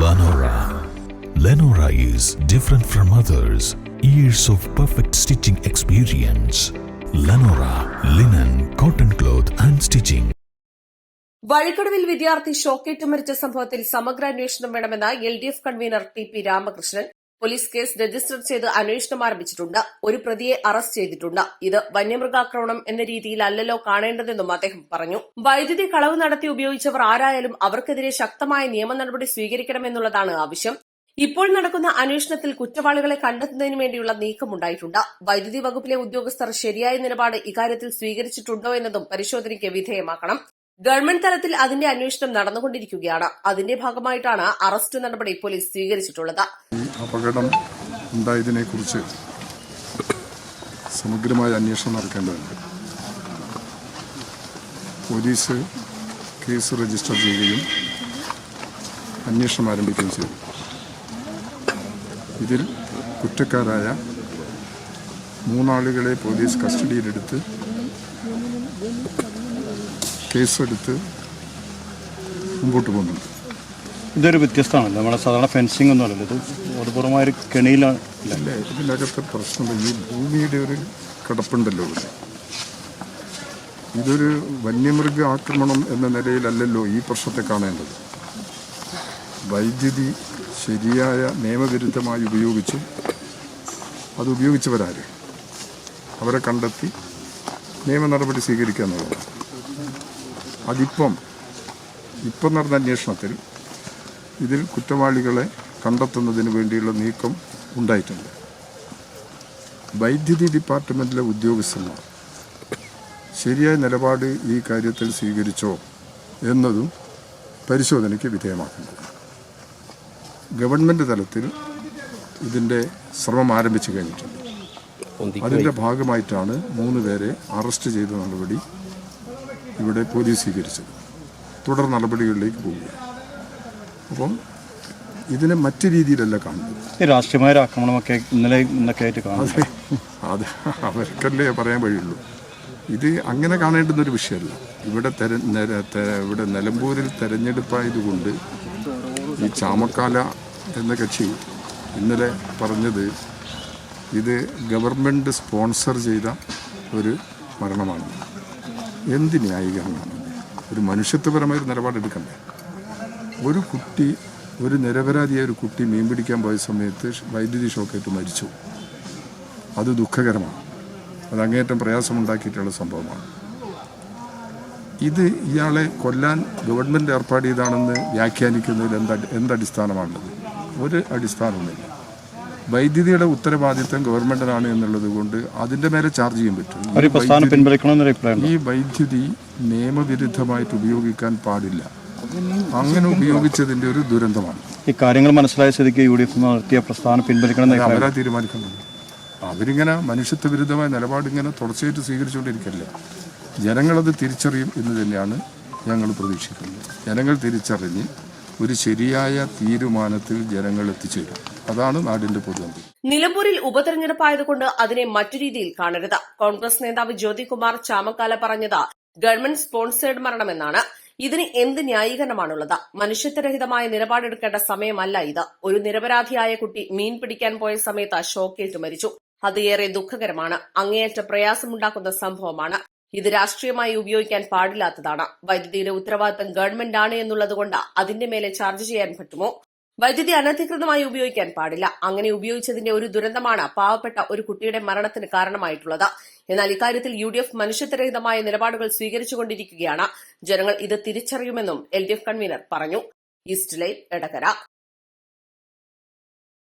Lenora. Lenora is different from others. Years of perfect stitching experience. Lenora, linen, cotton cloth and stitching. വഴിക്കടവിൽ വിദ്യാർത്ഥി ഷോക്കേറ്റ് മരിച്ച സംഭവത്തിൽ സമഗ്ര അന്വേഷണം വേണമെന്ന് LDF convener TP Ramakrishnan. Police case register ചെയ്ത് അന്വേഷണം ആരംഭിച്ചിട്ടുണ്ട്. ഒരു പ്രതിയെ അറസ്റ്റ് ചെയ്തിട്ടുണ്ട്. ഇത് വന്യമൃഗാക്രമണം എന്ന രീതിയിലല്ലല്ലോ കാണേണ്ടതെന്നും അദ്ദേഹം പറഞ്ഞു. വൈദ്യുതി കളവ് നടത്തി ഉപയോഗിച്ചവർ ആരായാലും അവർക്കെതിരെ ശക്തമായ നിയമ നടപടി സ്വീകരിക്കണമെന്നുള്ളതാണ് ആവശ്യം. ഇപ്പോൾ നടക്കുന്ന അന്വേഷണത്തിൽ കുറ്റവാളികളെ കണ്ടെത്തുന്നതിന് വേണ്ടിയുള്ള നീക്കമുണ്ടായിട്ടുണ്ട്. വൈദ്യുതി വകുപ്പിലെ ഉദ്യോഗസ്ഥർ ശരിയായ നിലപാട് ഇക്കാര്യത്തിൽ സ്വീകരിച്ചിട്ടുണ്ടോ എന്നതും പരിശോധനയ്ക്ക് വിധേയമാക്കണം. ഗവൺമെന്റ് തലത്തിൽ അതിന്റെ അന്വേഷണം നടന്നുകൊണ്ടിരിക്കുകയാണ്. അതിന്റെ ഭാഗമായിട്ടാണ് അറസ്റ്റ് നടപടി പോലീസ് സ്വീകരിച്ചിട്ടുള്ളത്. അപകടം ഉണ്ടായതിനെക്കുറിച്ച് സമഗ്രമായ അന്വേഷണം നടക്കേണ്ടതുണ്ട്. പോലീസ് കേസ് രജിസ്റ്റർ ചെയ്യുകയും അന്വേഷണം ആരംഭിക്കുകയും ചെയ്തു. ഇതിൽ കുറ്റക്കാരായ 3 ആളുകളെ പോലീസ് കസ്റ്റഡിയിലെടുത്ത് കേസെടുത്ത് മുമ്പോട്ട് പോകുന്നുണ്ട്. ഇതൊരു വ്യത്യസ്തമാണല്ലോ, നമ്മുടെ സാധാരണ ഫെൻസിങ് ഒന്നും അല്ലല്ലോ, ഇത് ബോധപൂർവമായ കെണിയിലാണ്. അല്ലേ, ഇതിനകത്തെ പ്രശ്നം ഈ ഭൂമിയുടെ ഒരു കിടപ്പുണ്ടല്ലോ. ഇതൊരു വന്യമൃഗ ആക്രമണം എന്ന നിലയിലല്ലല്ലോ ഈ പ്രശ്നത്തെ കാണേണ്ടത്. വൈദ്യുതി ശരിയായ നിയമവിരുദ്ധമായി ഉപയോഗിച്ചു. അത് ഉപയോഗിച്ചവരാര്, അവരെ കണ്ടെത്തി നിയമ നടപടി സ്വീകരിക്കുക എന്നുള്ളതാണ്. അതിപ്പം നടന്ന അന്വേഷണത്തിൽ ഇതിൽ കുറ്റവാളികളെ കണ്ടെത്തുന്നതിന് വേണ്ടിയുള്ള നീക്കം ഉണ്ടായിട്ടുണ്ട്. വൈദ്യുതി ഡിപ്പാർട്ട്മെൻറ്റിലെ ഉദ്യോഗസ്ഥന്മാർ ശരിയായ നിലപാട് ഈ കാര്യത്തിൽ സ്വീകരിച്ചോ എന്നതും പരിശോധനയ്ക്ക് വിധേയമാക്കേണ്ടത്. ഗവൺമെൻറ് തലത്തിൽ ഇതിൻ്റെ ശ്രമം ആരംഭിച്ചു കഴിഞ്ഞിട്ടുണ്ട്. അതിൻ്റെ ഭാഗമായിട്ടാണ് 3 പേരെ അറസ്റ്റ് ചെയ്ത നടപടി ഇവിടെ പോലീസ് സ്വീകരിച്ചത്. തുടർ നടപടികളിലേക്ക് പോവുക. അപ്പം ഇതിനെ മറ്റു രീതിയിലല്ല കാണുന്നത്. രാഷ്ട്രീയമായ ആക്രമണമൊക്കെ ഇന്നൊക്കെ ആയിട്ട് കാണുന്നത് അത് അവർക്കല്ലേ പറയാൻ വഴിയുള്ളൂ. ഇത് അങ്ങനെ കാണേണ്ടുന്നൊരു വിഷയമല്ല. ഇവിടെ നിലമ്പൂരിൽ തെരഞ്ഞെടുപ്പായതുകൊണ്ട് ഈ ചാമക്കാല എന്ന കക്ഷി ഇന്നലെ പറഞ്ഞത് ഇത് ഗവൺമെൻറ് സ്പോൺസർ ചെയ്ത ഒരു മരണമാണ്. എന്ത് ന്യായീകരണമാണ്? ഒരു മനുഷ്യത്വപരമായ നിലപാടെടുക്കണ്ടേ? ഒരു നിരപരാധിയായ ഒരു കുട്ടി മീൻ പിടിക്കാൻ പോയ സമയത്ത് വൈദ്യുതി ഷോക്കേറ്റ് മരിച്ചു. അത് ദുഃഖകരമാണ്. അത് അങ്ങേയറ്റം പ്രയാസമുണ്ടാക്കിയിട്ടുള്ള സംഭവമാണ്. ഇത് ഇയാളെ കൊല്ലാൻ ഗവൺമെൻറ് ഏർപ്പാട് ചെയ്താണെന്ന് വ്യാഖ്യാനിക്കുന്നതിൽ എന്തടിസ്ഥാനമാണുള്ളത്? ഒരു അടിസ്ഥാനവുമില്ല. വൈദ്യുതിയുടെ ഉത്തരവാദിത്തം ഗവൺമെന്റിനാണ് എന്നുള്ളത് കൊണ്ട് അതിന്റെ മേലെ ചാർജ് ചെയ്യാൻ പറ്റും. ഈ വൈദ്യുതി നിയമവിരുദ്ധമായിട്ട് ഉപയോഗിക്കാൻ പാടില്ല. അങ്ങനെ ഉപയോഗിച്ചതിന്റെ ഒരു ദുരന്തമാണ്. ഈ കാര്യങ്ങൾ മനസ്സിലായ സ്ഥിതിക്ക് UDF നടത്തിയ പ്രസ്ഥാനം പിൻവലിക്കണം അവരാ തീരുമാനിക്കുന്നത്. അവരിങ്ങനെ മനുഷ്യത്വ വിരുദ്ധമായ നിലപാട് ഇങ്ങനെ തുടർച്ചയായിട്ട് സ്വീകരിച്ചുകൊണ്ടിരിക്കല്ലേ. ജനങ്ങളത് തിരിച്ചറിയും എന്ന് തന്നെയാണ് ഞങ്ങൾ പ്രതീക്ഷിക്കുന്നത്. ജനങ്ങൾ തിരിച്ചറിഞ്ഞ് ഒരു ശരിയായ തീരുമാനത്തിൽ ജനങ്ങൾ എത്തിച്ചേരും. അതാണ് നാടിന്റെ പൊതുവെ. നിലമ്പൂരിൽ ഉപതെരഞ്ഞെടുപ്പായതുകൊണ്ട് അതിനെ മറ്റു രീതിയിൽ കാണരുത്. കോൺഗ്രസ് നേതാവ് ജ്യോതികുമാർ ചാമക്കാല പറഞ്ഞത് ഗവൺമെന്റ് സ്പോൺസേഡ് മരണമെന്നാണ്. ഇതിന് എന്ത് ന്യായീകരണമാണുള്ളത്? മനുഷ്യത്വരഹിതമായ നിലപാടെടുക്കേണ്ട സമയമല്ല ഇത്. ഒരു നിരപരാധിയായ കുട്ടി മീൻ പിടിക്കാൻ പോയ സമയത്ത് ഷോക്കേറ്റ് മരിച്ചു. അത് ഏറെ ദുഃഖകരമാണ്. അങ്ങേയറ്റ പ്രയാസമുണ്ടാക്കുന്ന സംഭവമാണ്. ഇത് രാഷ്ട്രീയമായി ഉപയോഗിക്കാൻ പാടില്ലാത്തതാണ്. വൈദ്യുതിയുടെ ഉത്തരവാദിത്തം ഗവൺമെന്റാണ് എന്നുള്ളതുകൊണ്ട് അതിന്റെ മേലെ ചാർജ് ചെയ്യാൻ പറ്റുമോ? വൈദ്യുതി അനധികൃതമായി ഉപയോഗിക്കാൻ പാടില്ല. അങ്ങനെ ഉപയോഗിച്ചതിന്റെ ഒരു ദുരന്തമാണ് പാവപ്പെട്ട ഒരു കുട്ടിയുടെ മരണത്തിന് കാരണമായിട്ടുള്ളത്. എന്നാൽ ഇക്കാര്യത്തിൽ UDF മനുഷ്യത്വരഹിതമായ നിലപാടുകൾ സ്വീകരിച്ചുകൊണ്ടിരിക്കുകയാണ്. ജനങ്ങൾ ഇത് തിരിച്ചറിയുമെന്നും LDF കൺവീനർ പറഞ്ഞു. East line, Edakkara.